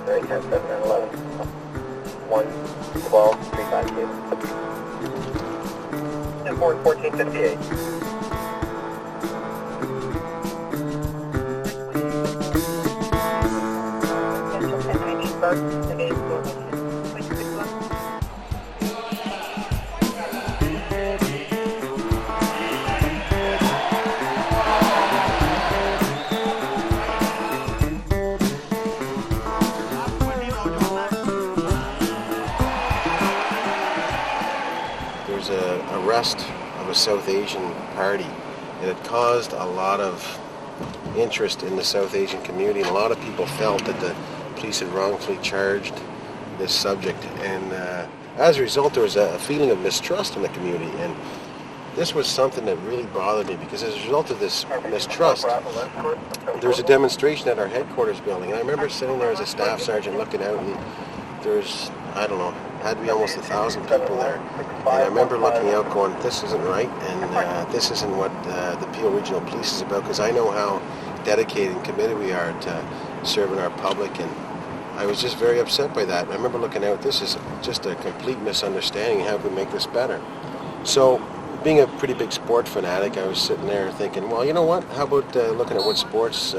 Very 10, 7, and 11. 1, 12, 3, 5, 2. 10, 4, 14, 58. There's an arrest of a South Asian party, and it caused a lot of interest in the South Asian community, and a lot of people felt that the police had wrongfully charged this subject, and as a result there was a feeling of mistrust in the community, and this was something that really bothered me, because as a result of this mistrust there was a demonstration at our headquarters building, and I remember sitting there as a staff sergeant looking out, and there's, I don't know, had to be almost 1,000 people there, and I remember looking out going, this isn't right, and this isn't what the Peel Regional Police is about, because I know how dedicated and committed we are to serving our public, and I was just very upset by that. I remember looking out, this is just a complete misunderstanding, how can we make this better? So, being a pretty big sport fanatic, I was sitting there thinking, well, you know what, how about looking at what sports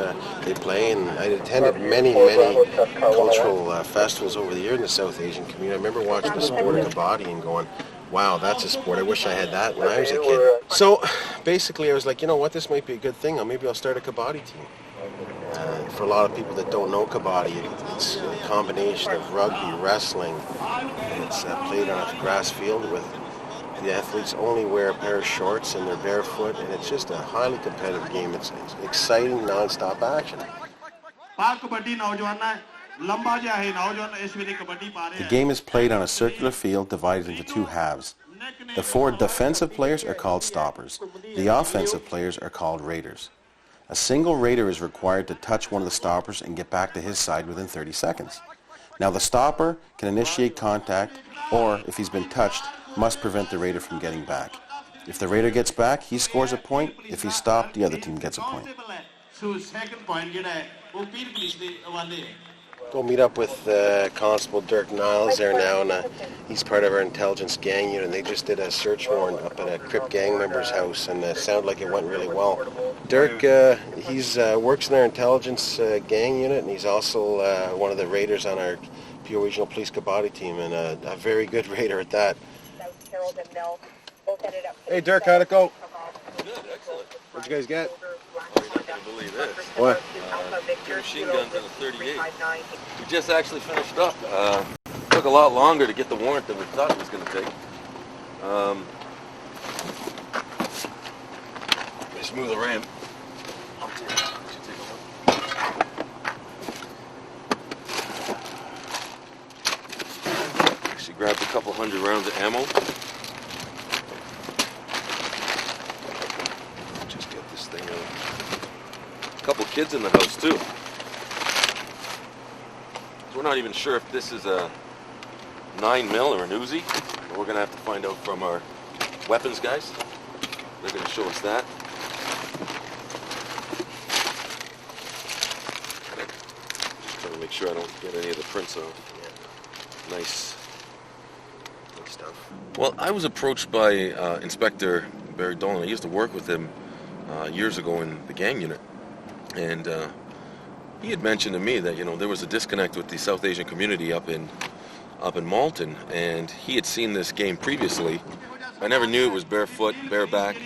they play, and I attended many cultural festivals over the year in the South Asian community. I remember watching the sport of Kabaddi and going, wow, that's a sport, I wish I had that when I was a kid. So basically I was like, you know what, this might be a good thing, maybe I'll start a Kabaddi team. For a lot of people that don't know Kabaddi, it's a combination of rugby, wrestling, and it's played on a grass field with the athletes only wear a pair of shorts and they're barefoot, and it's just a highly competitive game. It's exciting, non-stop action. The game is played on a circular field divided into two halves. The four defensive players are called stoppers. The offensive players are called raiders. A single raider is required to touch one of the stoppers and get back to his side within 30 seconds. Now the stopper can initiate contact, or if he's been touched, must prevent the raider from getting back. If the raider gets back, he scores a point. If he's stopped, the other team gets a point. Go meet up with Constable Dirk Niles there now, and he's part of our intelligence gang unit, and they just did a search warrant up at a Crip gang member's house, and it sounded like it went really well. Dirk, he's works in our intelligence gang unit, and he's also one of the raiders on our Peel Regional Police Kabaddi team, and a very good raider at that. Hey Dirk, how'd it go? Good, excellent. What'd you guys get? Oh, you're not going to believe this. What? Two machine guns and a 38. We just actually finished up. Took a lot longer to get the warrant than we thought it was going to take. Just move the ramp. Actually grabbed a couple hundred rounds of ammo. Couple kids in the house too. So we're not even sure if this is a 9mm or an Uzi. We're gonna have to find out from our weapons guys. They're gonna show us that. Just trying to make sure I don't get any of the prints off. Nice stuff. Well, I was approached by Inspector Barry Dolan. I used to work with him years ago in the gang unit. And he had mentioned to me that, you know, there was a disconnect with the South Asian community up in Malton, and he had seen this game previously. I never knew it was barefoot, bareback,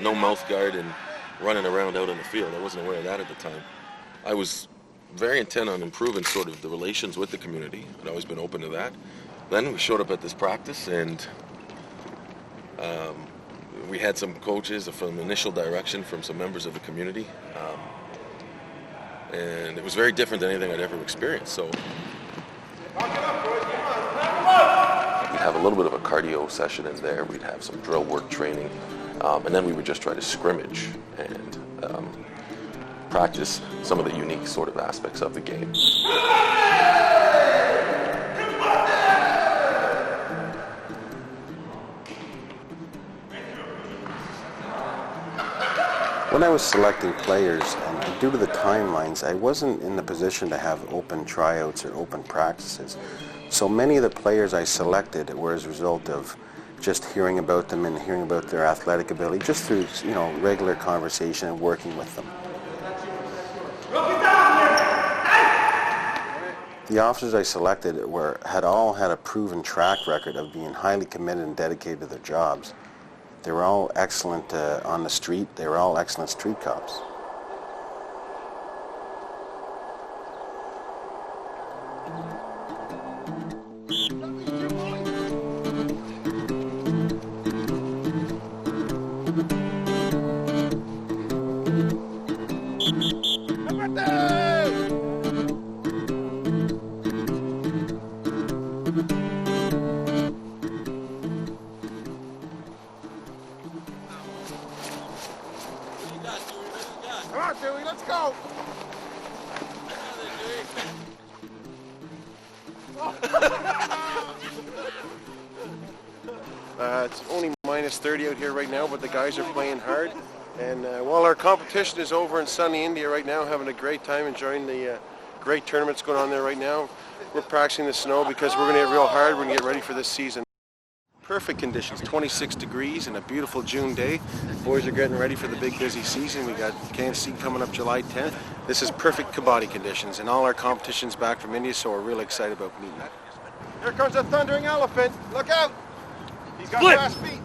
no mouth guard, and running around out in the field. I wasn't aware of that at the time. I was very intent on improving sort of the relations with the community. I'd always been open to that. Then we showed up at this practice, and we had some coaches from initial direction from some members of the community. And it was very different than anything I'd ever experienced. So we'd have a little bit of a cardio session in there. We'd have some drill work training, and then we would just try to scrimmage and practice some of the unique sort of aspects of the game. When I was selecting players, and due to the timelines, I wasn't in the position to have open tryouts or open practices. So many of the players I selected were as a result of just hearing about them and hearing about their athletic ability, just through, you know, regular conversation and working with them. The officers I selected had all had a proven track record of being highly committed and dedicated to their jobs. They were all excellent on the street. They were all excellent street cops. Come on, Dewey, let's go! It's only minus 30 out here right now, but the guys are playing hard. And while our competition is over in sunny India right now, having a great time, enjoying the great tournaments going on there right now, we're practicing the snow because we're going to get real hard. We're going to get ready for this season. Perfect conditions, 26 degrees and a beautiful June day. Boys are getting ready for the big busy season. We got KNC coming up July 10th. This is perfect Kabaddi conditions, and all our competition's back from India, so we're really excited about meeting that. Here comes a thundering elephant. Look out! He's got Flip. fast feet.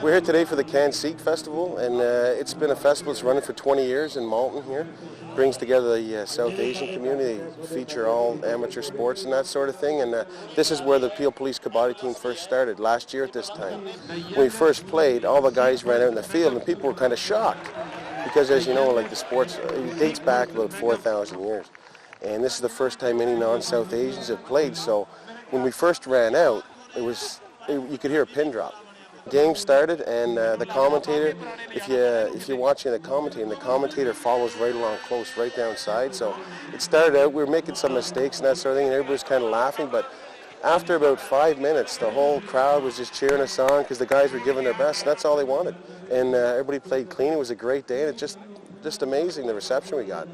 We're here today for the KNC Festival, and it's been a festival that's running for 20 years in Malton here. Brings together the South Asian community. They feature all amateur sports and that sort of thing, and this is where the Peel Police Kabaddi team first started, last year at this time. When we first played, all the guys ran out in the field, and people were kind of shocked, because as you know, like the sports, it dates back about 4,000 years. And this is the first time any non-South Asians have played, so when we first ran out, you could hear a pin drop. Game started, and the commentator, if you're watching the commentator follows right along close, right down side. So it started out, we were making some mistakes and that sort of thing, and everybody was kind of laughing, but after about 5 minutes, the whole crowd was just cheering us on because the guys were giving their best, and that's all they wanted. And everybody played clean. It was a great day, and it's just amazing the reception we got.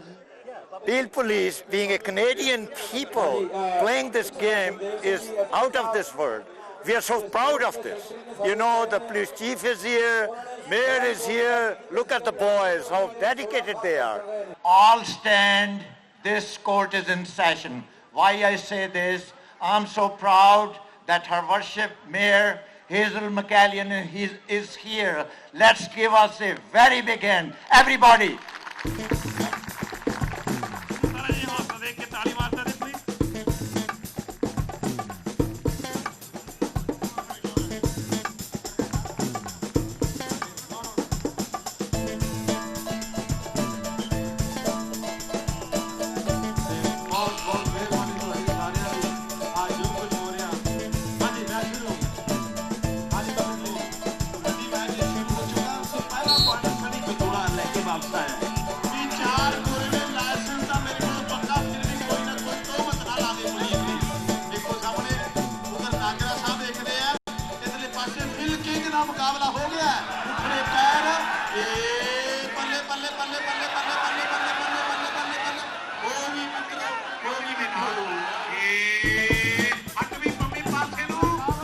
Peel Police, being a Canadian people, playing this game is out of this world. We are so proud of this. You know, the police chief is here, mayor is here. Look at the boys, how dedicated they are. All stand. This court is in session. Why I say this, I'm so proud that Her Worship Mayor Hazel McCallion is here. Let's give us a very big hand. Everybody.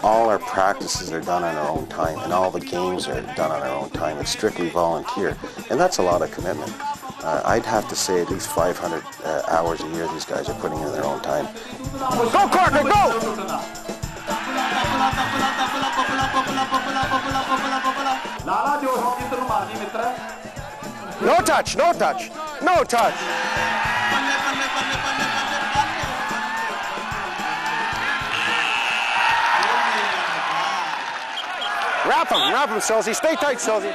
All our practices are done on our own time, and all the games are done on our own time. It's strictly volunteer, and that's a lot of commitment. I'd have to say at least 500 hours a year these guys are putting in their own time. Go, Corker, go! No touch, no touch, no touch. Wrap him, Silsey. Stay tight, Silsey.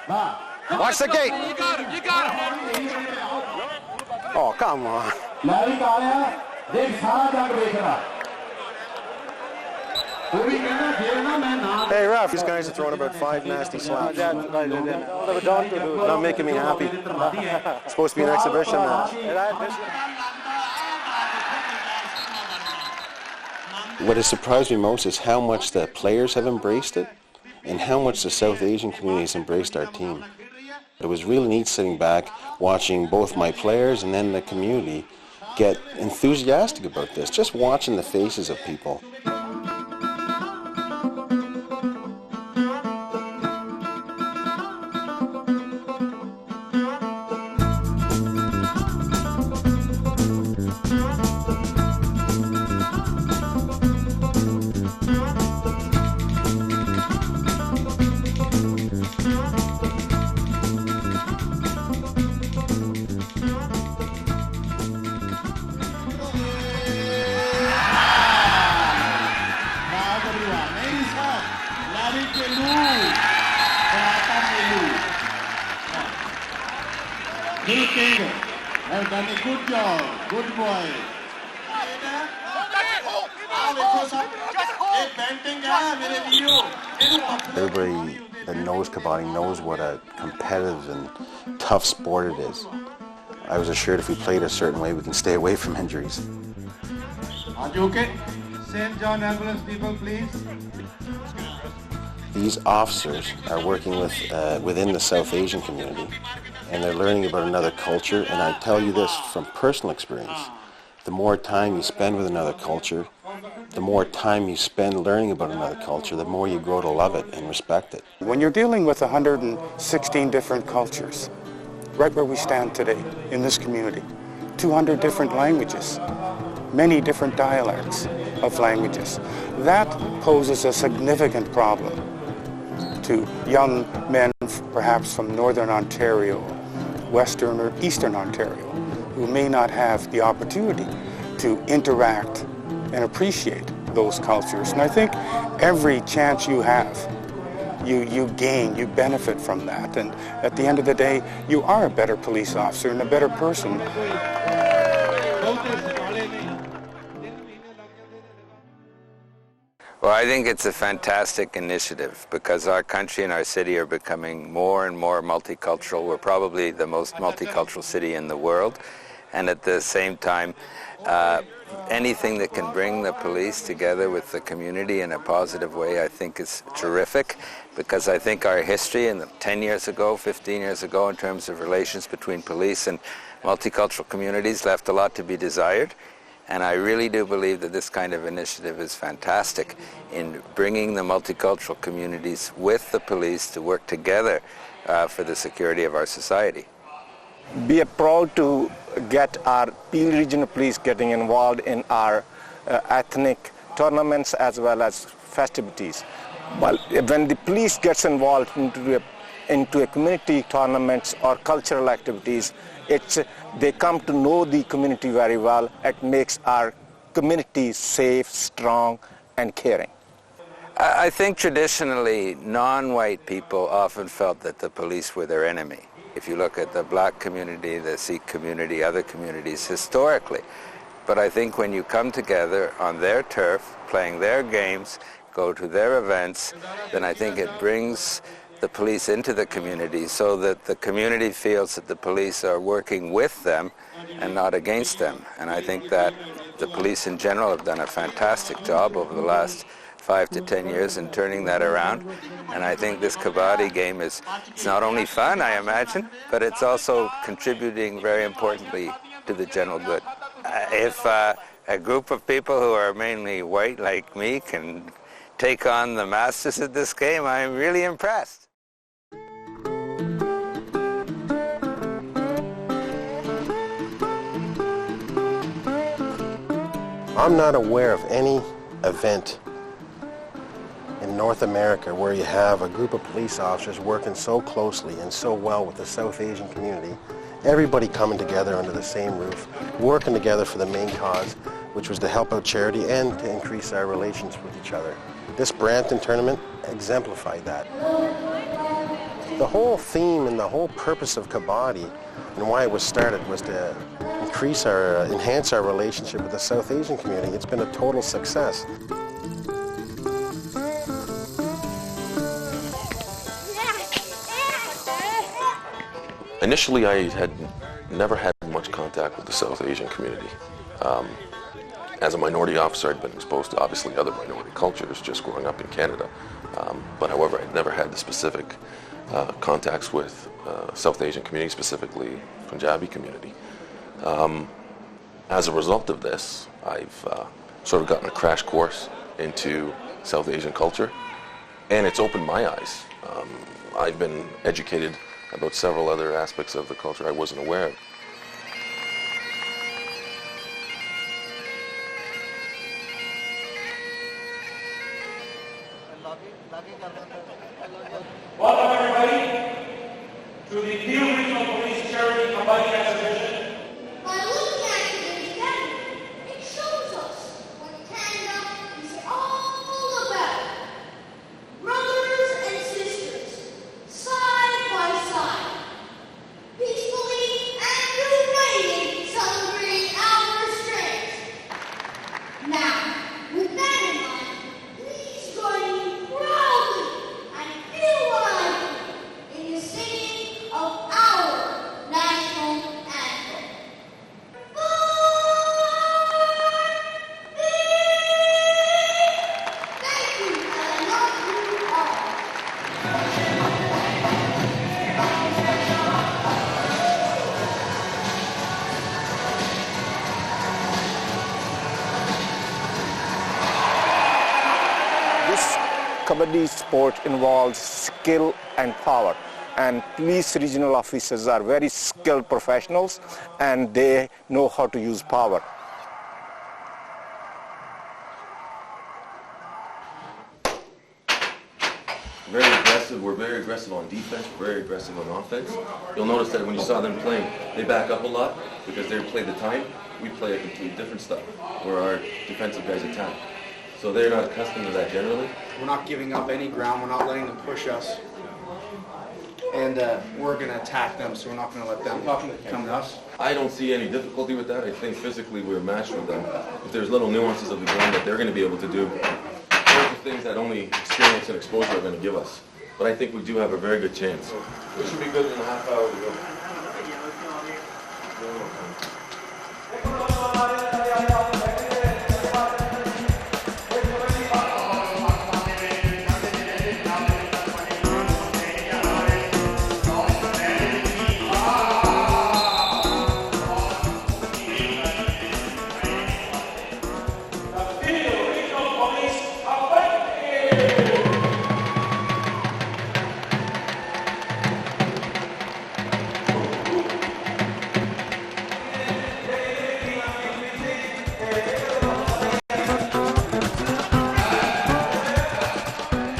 Watch the gate. You got him. Oh, come on. Hey, ref, these guys are throwing about 5 nasty slaps. Not making me happy. It's supposed to be an exhibition match. What has surprised me most is how much the players have embraced it and how much the South Asian community has embraced our team. It was really neat sitting back, watching both my players and then the community get enthusiastic about this, just watching the faces of people. Have done a good job. Good boy. Everybody that knows Kabaddi knows what a competitive and tough sport it is. I was assured if we played a certain way, we can stay away from injuries. Are you okay? St. John ambulance people, please. These officers are working within the South Asian community, and they're learning about another culture. And I tell you this from personal experience, the more time you spend with another culture, the more time you spend learning about another culture, the more you grow to love it and respect it. When you're dealing with 116 different cultures, right where we stand today in this community, 200 different languages, many different dialects of languages, that poses a significant problem to young men perhaps from Northern Ontario, Western or Eastern Ontario, who may not have the opportunity to interact and appreciate those cultures. And I think every chance you have, you gain, you benefit from that. And at the end of the day, you are a better police officer and a better person. Well, I think it's a fantastic initiative because our country and our city are becoming more and more multicultural. We're probably the most multicultural city in the world. And at the same time, anything that can bring the police together with the community in a positive way, I think is terrific, because I think our history in 10 years ago, 15 years ago, in terms of relations between police and multicultural communities left a lot to be desired. And I really do believe that this kind of initiative is fantastic in bringing the multicultural communities with the police to work together for the security of our society. We are proud to get our Peel Regional Police getting involved in our ethnic tournaments as well as festivities. Well, when the police gets involved into a community tournaments or cultural activities, they come to know the community very well. It makes our community safe, strong, and caring. I think traditionally, non-white people often felt that the police were their enemy. If you look at the black community, the Sikh community, other communities historically. But I think when you come together on their turf, playing their games, go to their events, then I think it brings the police into the community so that the community feels that the police are working with them and not against them. And I think that the police in general have done a fantastic job over the last 5 to 10 years in turning that around. And I think this Kabaddi game it's not only fun, I imagine, but it's also contributing very importantly to the general good. If a group of people who are mainly white like me can take on the masters of this game, I'm really impressed. I'm not aware of any event in North America where you have a group of police officers working so closely and so well with the South Asian community, everybody coming together under the same roof, working together for the main cause, which was to help out charity and to increase our relations with each other. This Brampton tournament exemplified that. The whole theme and the whole purpose of Kabaddi and why it was started was to enhance our relationship with the South Asian community. It's been a total success. Initially, I had never had much contact with the South Asian community. As a minority officer, I'd been exposed to obviously other minority cultures just growing up in Canada. But however, I'd never had the specific contacts with South Asian community, specifically Punjabi community. As a result of this, I've sort of gotten a crash course into South Asian culture, and it's opened my eyes. I've been educated about several other aspects of the culture I wasn't aware of. Welcome everybody to the Peel Regional Police Charity Kabaddi Exhibition. By looking at today's event, it shows us what Canada is all about. Brothers and sisters, side by side, peacefully and united, celebrating our strength. Now, with that in mind, please join me proudly and feel lively in the singing of our national anthem. Thank you, and I love you all. This Kabaddi sport involves skill and power, and police regional officers are very skilled professionals and they know how to use power. Very aggressive. We're very aggressive on defense. We're very aggressive on offense. You'll notice that when you saw them playing, they back up a lot because they play the time. We play a completely different style where our defensive guys attack. So they're not accustomed to that generally. We're not giving up any ground. We're not letting them push us. And we're going to attack them, so we're not going to let them come to us. I don't see any difficulty with that. I think physically we're matched with them. If there's little nuances of the game that they're going to be able to do, those are things that only experience and exposure are going to give us. But I think we do have a very good chance. We should be good in a half hour to go.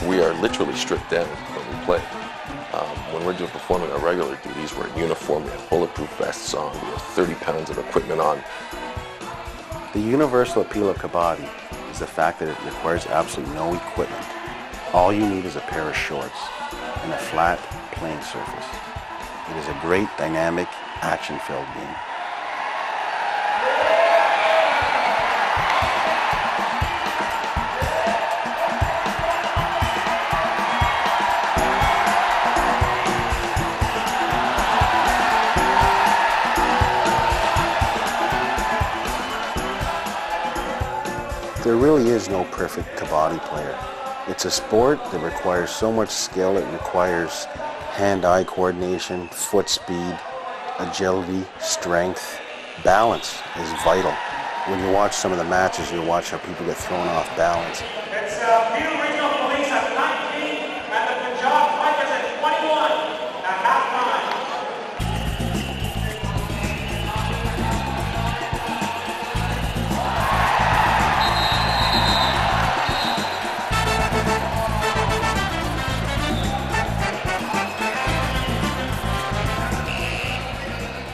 We are literally stripped down when we play. When we're performing our regular duties, we're in uniform, we have bulletproof vests on, we have 30 pounds of equipment on. The universal appeal of Kabaddi is the fact that it requires absolutely no equipment. All you need is a pair of shorts and a flat, playing surface. It is a great, dynamic, action-filled game. There really is no perfect Kabaddi player. It's a sport that requires so much skill. It requires hand-eye coordination, foot speed, agility, strength. Balance is vital. When you watch some of the matches, you'll watch how people get thrown off balance. It's Peel Regional Police at 19 and the Punjab Tigers at 21 at halftime.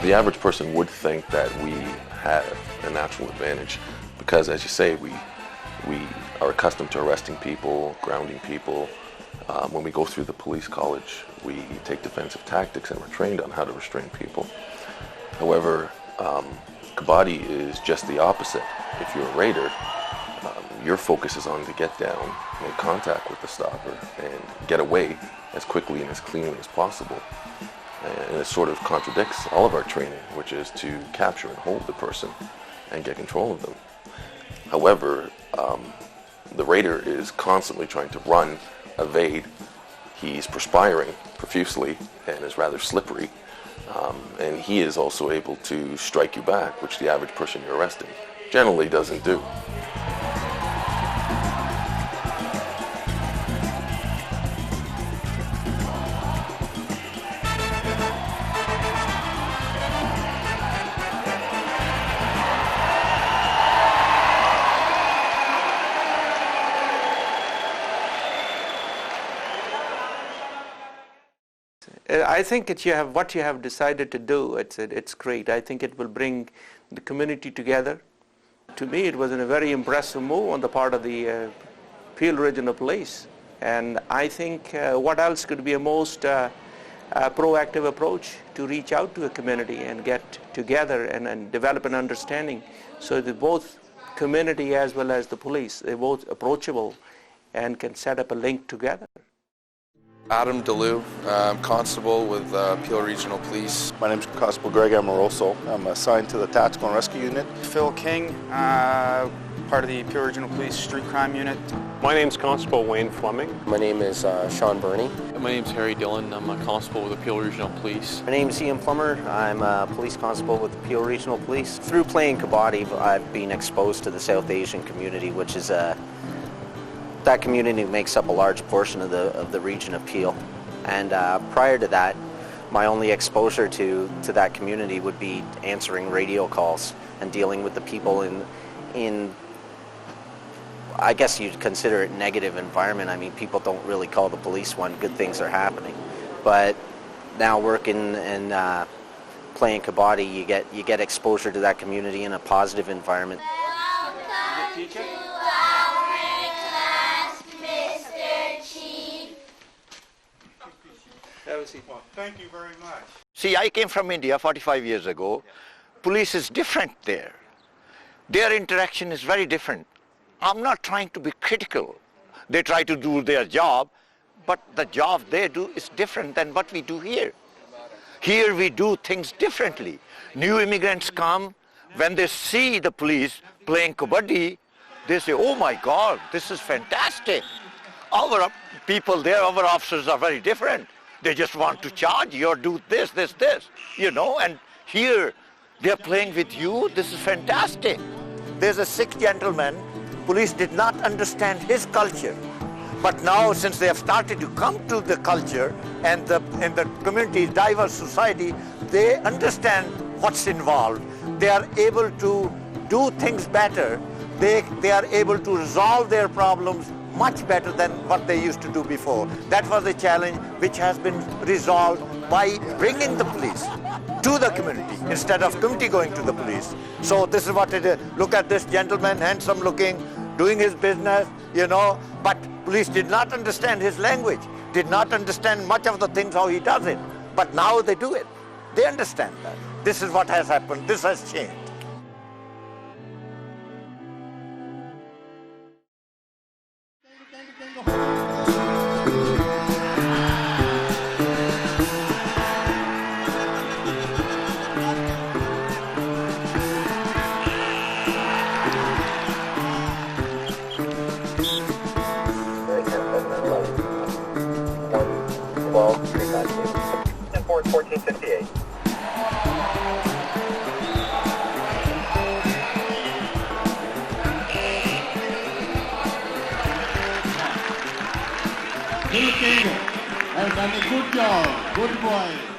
The average person would think that we have a natural advantage because, as you say, we We are accustomed to arresting people, grounding people. When we go through the police college, we take defensive tactics and we're trained on how to restrain people. However, Kabaddi is just the opposite. If you're a raider, your focus is on to get down, make contact with the stopper, and get away as quickly and as cleanly as possible. And it sort of contradicts all of our training, which is to capture and hold the person and get control of them. However, the raider is constantly trying to run, evade. He's perspiring profusely and is rather slippery. And he is also able to strike you back, which the average person you're arresting generally doesn't do. I think what you have decided to do, it's great. I think it will bring the community together. To me, it was a very impressive move on the part of the Peel Regional Police. And I think what else could be a most proactive approach to reach out to a community and get together and develop an understanding so that both community as well as the police, they're both approachable and can set up a link together. Adam DeLue, I'm constable with Peel Regional Police. My name is Constable Greg Amoroso. I'm assigned to the Tactical and Rescue Unit. Phil King, part of the Peel Regional Police Street Crime Unit. My name is Constable Wayne Fleming. My name is Sean Burney. My name is Harry Dillon. I'm a constable with the Peel Regional Police. My name is Ian Plummer. I'm a police constable with the Peel Regional Police. Through playing Kabaddi, I've been exposed to the South Asian community, which is that community makes up a large portion of the region of Peel. And prior to that, my only exposure to that community would be answering radio calls and dealing with the people in I guess you'd consider it negative environment. I mean, people don't really call the police when good things are happening. But now working and playing Kabaddi, you get exposure to that community in a positive environment. Well, thank you very much. See, I came from India 45 years ago. Police is different there. Their interaction is very different. I'm not trying to be critical. They try to do their job, but the job they do is different than what we do here. Here we do things differently. New immigrants come, when they see the police playing Kabaddi, they say, oh my God, this is fantastic. Our people there, our officers are very different. They just want to charge you or do this, you know, and here they're playing with you. This is fantastic. There's a Sikh gentleman, police did not understand his culture. But now, since they have started to come to the culture and in the community, diverse society, they understand what's involved. They are able to do things better. They are able to resolve their problems much better than what they used to do before. That was a challenge which has been resolved by bringing the police to the community instead of community going to the police. So this is what it is. Look at this gentleman, handsome looking, doing his business, you know, but police did not understand his language, did not understand much of the things how he does it. But now they do it. They understand that. This is what has happened. This has changed. Import 1458. Phil King has done a good job. Good boy.